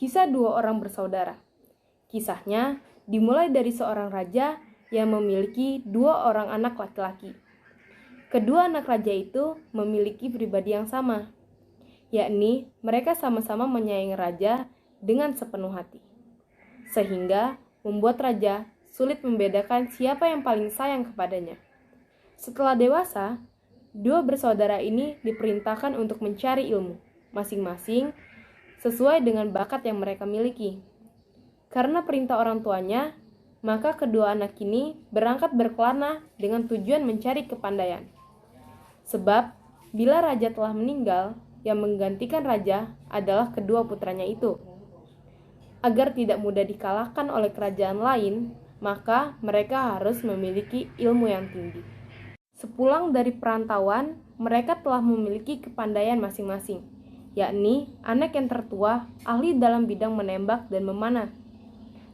Kisah dua orang bersaudara. Kisahnya dimulai dari seorang raja yang memiliki dua orang anak laki-laki. Kedua anak raja itu memiliki pribadi yang sama, yakni mereka sama-sama menyayangi raja dengan sepenuh hati. Sehingga membuat raja sulit membedakan siapa yang paling sayang kepadanya. Setelah dewasa, dua bersaudara ini diperintahkan untuk mencari ilmu, masing-masing sesuai dengan bakat yang mereka miliki. Karena perintah orang tuanya, maka kedua anak ini berangkat berkelana dengan tujuan mencari kepandaian. Sebab, bila raja telah meninggal, yang menggantikan raja adalah kedua putranya itu. Agar tidak mudah dikalahkan oleh kerajaan lain, maka mereka harus memiliki ilmu yang tinggi. Sepulang dari perantauan, mereka telah memiliki kepandaian masing-masing, yakni anak yang tertua ahli dalam bidang menembak dan memanah,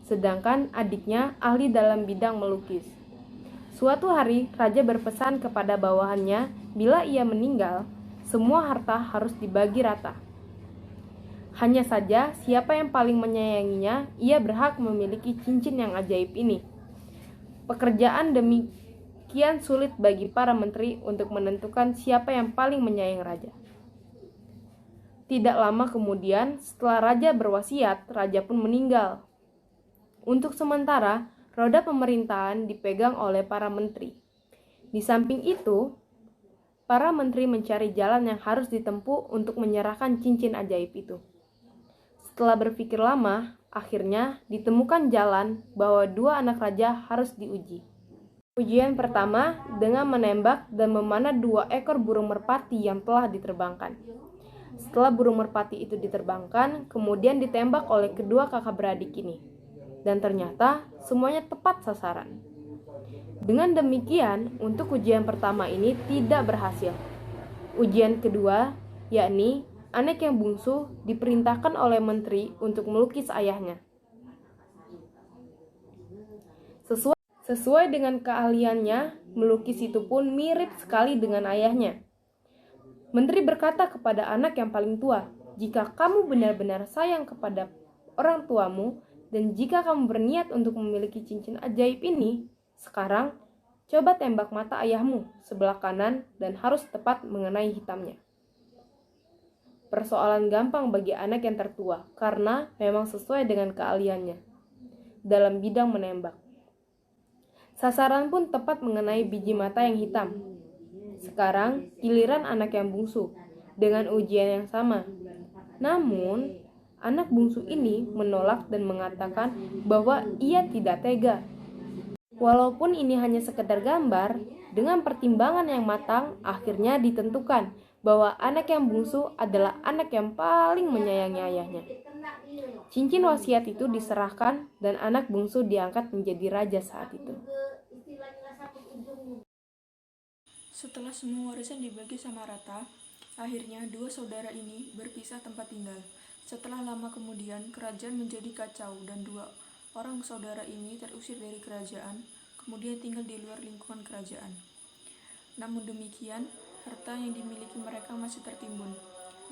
sedangkan adiknya ahli dalam bidang melukis. Suatu hari, raja berpesan kepada bawahannya, bila ia meninggal, semua harta harus dibagi rata. Hanya saja, siapa yang paling menyayanginya, ia berhak memiliki cincin yang ajaib ini. Pekerjaan demikian sulit bagi para menteri untuk menentukan siapa yang paling menyayangi raja. Tidak lama kemudian, setelah raja berwasiat, raja pun meninggal. Untuk sementara, roda pemerintahan dipegang oleh para menteri. Di samping itu, para menteri mencari jalan yang harus ditempuh untuk menyerahkan cincin ajaib itu. Setelah berpikir lama, akhirnya ditemukan jalan bahwa dua anak raja harus diuji. Ujian pertama dengan menembak dan memanah dua ekor burung merpati yang telah diterbangkan. Setelah burung merpati itu diterbangkan, kemudian ditembak oleh kedua kakak beradik ini. Dan ternyata semuanya tepat sasaran. Dengan demikian, untuk ujian pertama ini tidak berhasil. Ujian kedua, yakni anak yang bungsu diperintahkan oleh menteri untuk melukis ayahnya. Sesuai dengan keahliannya, melukis itu pun mirip sekali dengan ayahnya. Menteri berkata kepada anak yang paling tua, "Jika kamu benar-benar sayang kepada orang tuamu, dan jika kamu berniat untuk memiliki cincin ajaib ini, sekarang coba tembak mata ayahmu sebelah kanan dan harus tepat mengenai hitamnya." Persoalan gampang bagi anak yang tertua karena memang sesuai dengan keahliannya dalam bidang menembak. Sasaran pun tepat mengenai biji mata yang hitam. Sekarang giliran anak yang bungsu dengan ujian yang sama. Namun, anak bungsu ini menolak dan mengatakan bahwa ia tidak tega. Walaupun ini hanya sekedar gambar, dengan pertimbangan yang matang, akhirnya ditentukan bahwa anak yang bungsu adalah anak yang paling menyayangi ayahnya. Cincin wasiat itu diserahkan dan anak bungsu diangkat menjadi raja saat itu. Setelah semua warisan dibagi sama rata, akhirnya dua saudara ini berpisah tempat tinggal. Setelah lama kemudian, kerajaan menjadi kacau dan dua orang saudara ini terusir dari kerajaan, kemudian tinggal di luar lingkungan kerajaan. Namun demikian, harta yang dimiliki mereka masih tertimbun.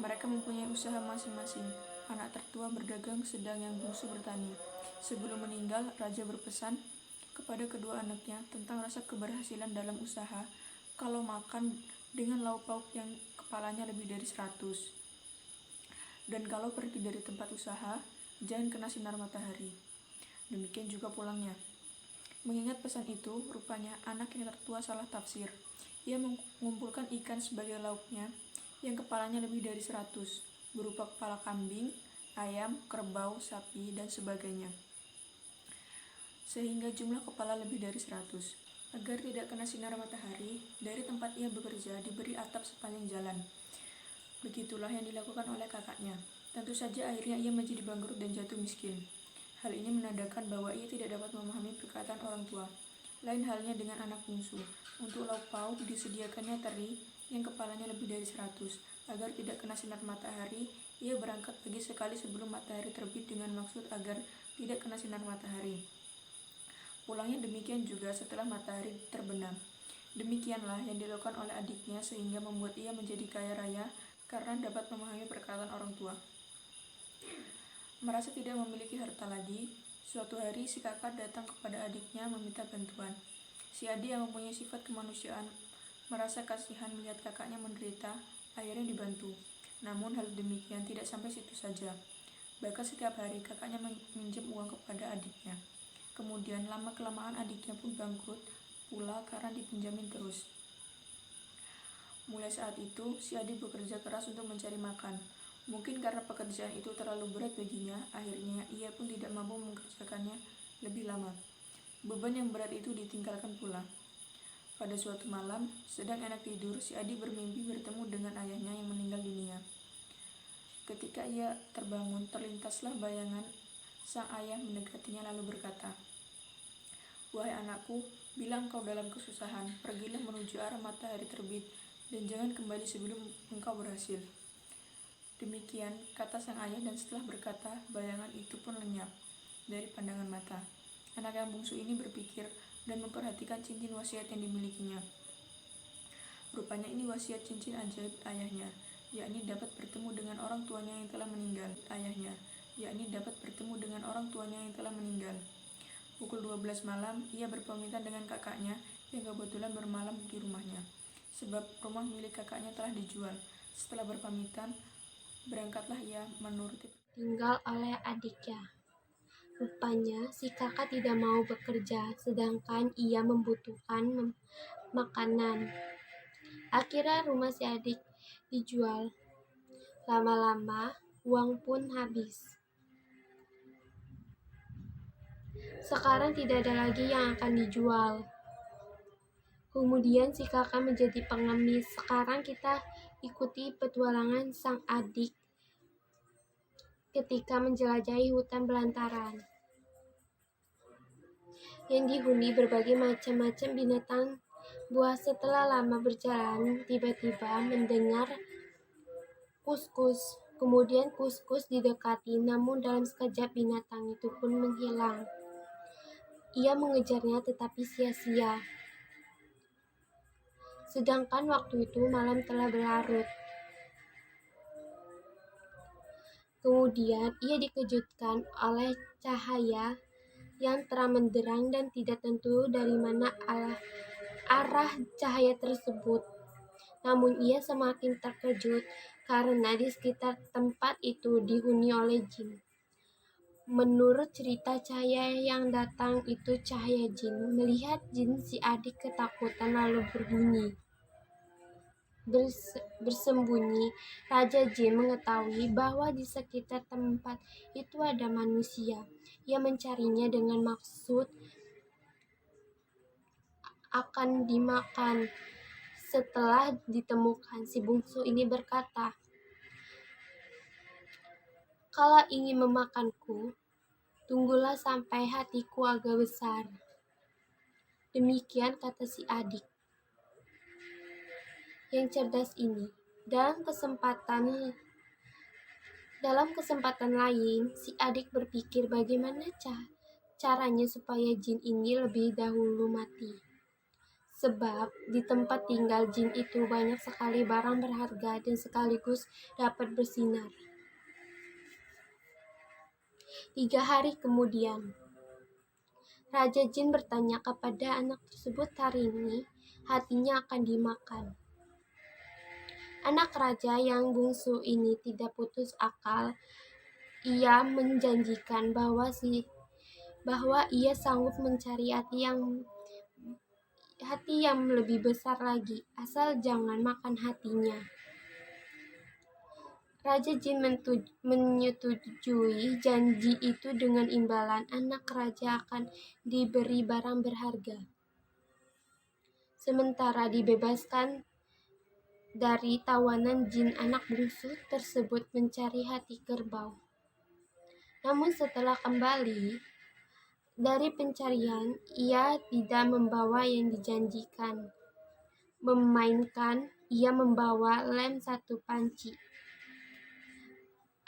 Mereka mempunyai usaha masing-masing. Anak tertua berdagang, sedang yang bungsu bertani. Sebelum meninggal, raja berpesan kepada kedua anaknya tentang rasa keberhasilan dalam usaha kalau makan dengan lauk pauk yang kepalanya lebih dari 100. Dan kalau pergi dari tempat usaha, jangan kena sinar matahari. Demikian juga pulangnya. Mengingat pesan itu, rupanya anak yang tertua salah tafsir. Ia mengumpulkan ikan sebagai lauknya yang kepalanya lebih dari 100, berupa kepala kambing, ayam, kerbau, sapi, dan sebagainya. Sehingga jumlah kepala lebih dari 100. Agar tidak kena sinar matahari, dari tempat ia bekerja diberi atap sepanjang jalan. Begitulah yang dilakukan oleh kakaknya. Tentu saja akhirnya ia menjadi bangkrut dan jatuh miskin. Hal ini menandakan bahwa ia tidak dapat memahami perkataan orang tua. Lain halnya dengan anak bungsu. Untuk lauk pauk disediakannya teri yang kepalanya lebih dari 100. Agar tidak kena sinar matahari, ia berangkat pagi sekali sebelum matahari terbit dengan maksud agar tidak kena sinar matahari. Pulangnya demikian juga setelah matahari terbenam. Demikianlah yang dilakukan oleh adiknya sehingga membuat ia menjadi kaya raya karena dapat memahami perkataan orang tua. Merasa tidak memiliki harta lagi, suatu hari si kakak datang kepada adiknya meminta bantuan. Si adik yang mempunyai sifat kemanusiaan merasa kasihan melihat kakaknya menderita, akhirnya dibantu. Namun hal demikian tidak sampai situ saja. Bahkan setiap hari kakaknya meminjam uang kepada adiknya. Kemudian lama-kelamaan adiknya pun bangkrut pula karena dipinjamin terus. Mulai saat itu, si adik bekerja keras untuk mencari makan. Mungkin karena pekerjaan itu terlalu berat baginya, akhirnya ia pun tidak mampu mengerjakannya lebih lama. Beban yang berat itu ditinggalkan pula. Pada suatu malam, sedang enak tidur, si adik bermimpi bertemu dengan ayahnya yang meninggal dunia. Ketika ia terbangun, terlintaslah bayangan sang ayah mendekatinya lalu berkata, "Wahai anakku, bila engkau dalam kesusahan, pergilah menuju arah matahari terbit, dan jangan kembali sebelum engkau berhasil." Demikian kata sang ayah, dan setelah berkata, bayangan itu pun lenyap dari pandangan mata. Anak yang bungsu ini berpikir dan memperhatikan cincin wasiat yang dimilikinya. Rupanya ini wasiat cincin ajaib ayahnya, yakni dapat bertemu dengan orang tuanya yang telah meninggal. Pukul 12 malam, ia berpamitan dengan kakaknya yang kebetulan bermalam di rumahnya, sebab rumah milik kakaknya telah dijual. Setelah berpamitan, berangkatlah ia menuruti tinggal oleh adiknya. Rupanya si kakak tidak mau bekerja, sedangkan ia membutuhkan makanan. Akhirnya rumah si adik dijual. Lama-lama uang pun habis. Sekarang tidak ada lagi yang akan dijual. Kemudian si kakak menjadi pengemis. Sekarang kita ikuti petualangan sang adik ketika menjelajahi hutan belantaran yang dihuni berbagai macam-macam binatang buas. Setelah lama berjalan, tiba-tiba mendengar kus-kus. Kemudian kus-kus didekati, namun dalam sekejap binatang itu pun menghilang. Ia mengejarnya tetapi sia-sia. Sedangkan waktu itu malam telah berlarut. Kemudian ia dikejutkan oleh cahaya yang terang benderang dan tidak tentu dari mana arah cahaya tersebut. Namun ia semakin terkejut karena di sekitar tempat itu dihuni oleh jin. Menurut cerita, cahaya yang datang itu cahaya jin. Melihat jin, si adik ketakutan lalu bersembunyi. Raja Jin mengetahui bahwa di sekitar tempat itu ada manusia. Ia mencarinya dengan maksud akan dimakan. Setelah ditemukan, si bungsu ini berkata, "Kalau ingin memakanku, tunggulah sampai hatiku agak besar." Demikian kata si adik yang cerdas ini. Dalam kesempatan lain, si adik berpikir bagaimana caranya supaya jin ini lebih dahulu mati. Sebab di tempat tinggal jin itu banyak sekali barang berharga dan sekaligus dapat bersinar. 3 hari kemudian, Raja Jin bertanya kepada anak tersebut hari ini hatinya akan dimakan. Anak raja yang bungsu ini tidak putus akal. Ia menjanjikan bahwa ia sanggup mencari hati yang lebih besar lagi, asal jangan makan hatinya. Raja Jin menyetujui janji itu dengan imbalan anak raja akan diberi barang berharga. Sementara dibebaskan dari tawanan jin, anak bungsu tersebut mencari hati kerbau. Namun setelah kembali dari pencarian, ia tidak membawa yang dijanjikan. Memainkan ia membawa lem 1 panci.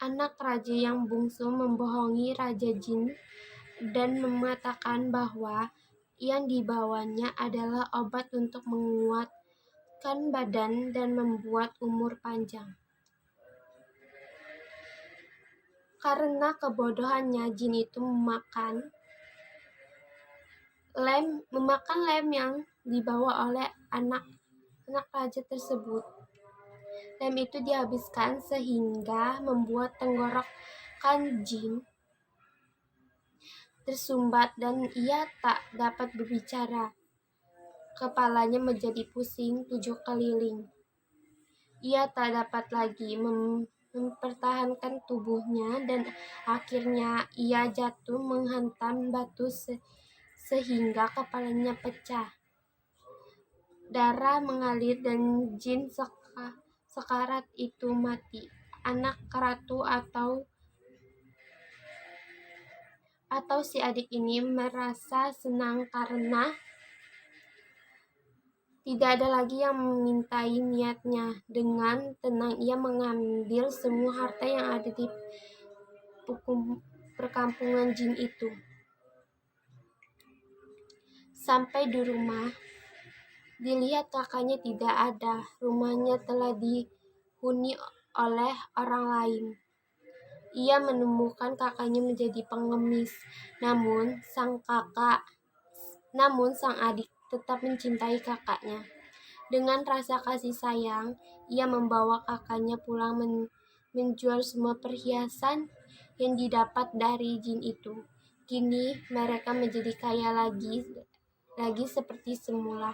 Anak raja yang bungsu membohongi Raja Jin dan mengatakan bahwa yang dibawanya adalah obat untuk menguatkan badan dan membuat umur panjang. Karena kebodohannya, jin itu memakan lem yang dibawa oleh anak raja tersebut. Lem itu dihabiskan sehingga membuat tenggorokan jin tersumbat dan ia tak dapat berbicara. Kepalanya menjadi pusing 7 keliling. Ia tak dapat lagi mempertahankan tubuhnya dan akhirnya ia jatuh menghantam batu sehingga kepalanya pecah. Darah mengalir dan jin sekarat itu mati. Anak ratu atau si adik ini merasa senang karena tidak ada lagi yang memintai niatnya. Dengan tenang ia mengambil semua harta yang ada di perkampungan jin itu. Sampai di rumah, dilihat kakaknya tidak ada. Rumahnya telah dihuni oleh orang lain. Ia menemukan kakaknya menjadi pengemis. Namun sang adik tetap mencintai kakaknya. Dengan rasa kasih sayang, ia membawa kakaknya pulang menjual semua perhiasan yang didapat dari jin itu. Kini mereka menjadi kaya lagi seperti semula.